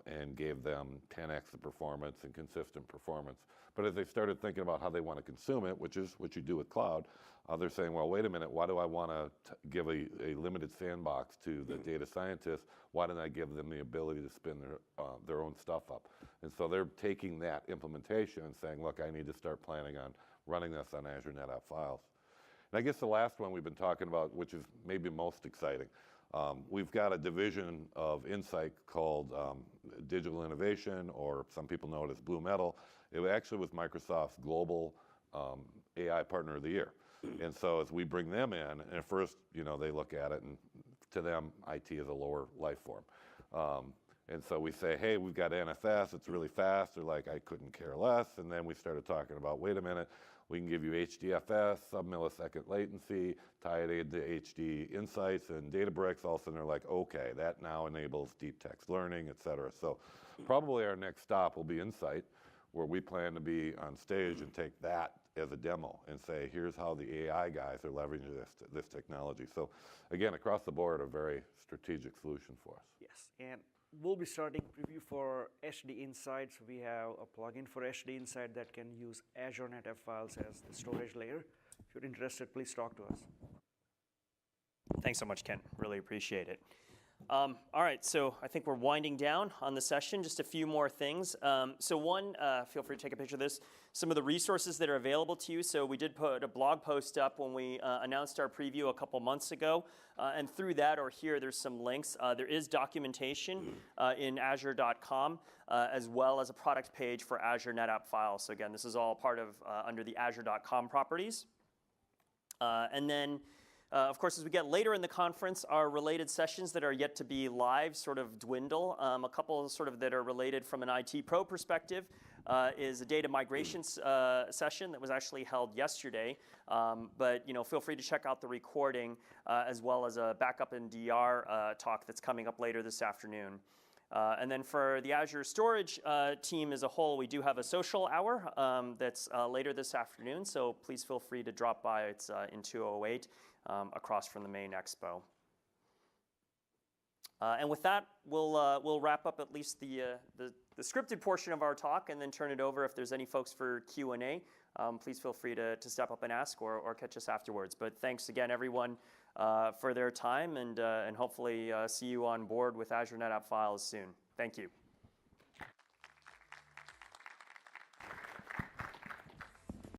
and gave them 10x the performance and consistent performance. But as they started thinking about how they want to consume it, which is what you do with cloud, they're saying, well, wait a minute, why do I want to give a limited sandbox to the data scientists? Why don't I give them the ability to spin their own stuff up? And so they're taking that implementation and saying, look, I need to start planning on running this on Azure NetApp Files. And I guess the last one we've been talking about, which is maybe most exciting, we've got a division of Insight called Digital Innovation, or some people know it as Blue Metal. It actually was Microsoft's Global AI Partner of the Year. And so as we bring them in, and at first, they look at it, and to them, IT is a lower life form. And so we say, hey, we've got NFS, it's really fast. They're like, I couldn't care less. And then we started talking about, wait a minute, we can give you HDFS, sub-millisecond latency, tie it into HD Insights and Databricks. All of a sudden, they're like, okay, that now enables deep text learning, et cetera. So probably our next stop will be Insight, where we plan to be on stage and take that as a demo and say, here's how the AI guys are leveraging this technology. So again, across the board, a very strategic solution for us. Yes, and we'll be starting preview for HD Insights. We have a plugin for HD Insight that can use Azure NetApp Files as the storage layer. If you're interested, please talk to us. Thanks so much, Ken. Really appreciate it. All right, so I think we're winding down on the session. Just a few more things. So one, feel free to take a picture of this. Some of the resources that are available to you. So we did put a blog post up when we announced our preview a couple months ago. And through that or here, there's some links. There is documentation in azure.com, as well as a product page for Azure NetApp Files. So again, this is all part of under the azure.com properties. And then of course, as we get later in the conference, our related sessions that are yet to be live sort of dwindle. A couple sort of that are related from an IT pro perspective is a data migration session that was actually held yesterday. But feel free to check out the recording as well as a backup and DR talk that's coming up later this afternoon. And then for the Azure Storage team as a whole, we do have a social hour that's later this afternoon. So please feel free to drop by. It's in 208. Across from the main expo. And with that, we'll wrap up at least the scripted portion of our talk and then turn it over. If there's any folks for Q&A, please feel free to step up and ask or catch us afterwards. But thanks again, everyone, for their time, and hopefully see you on board with Azure NetApp Files soon. Thank you.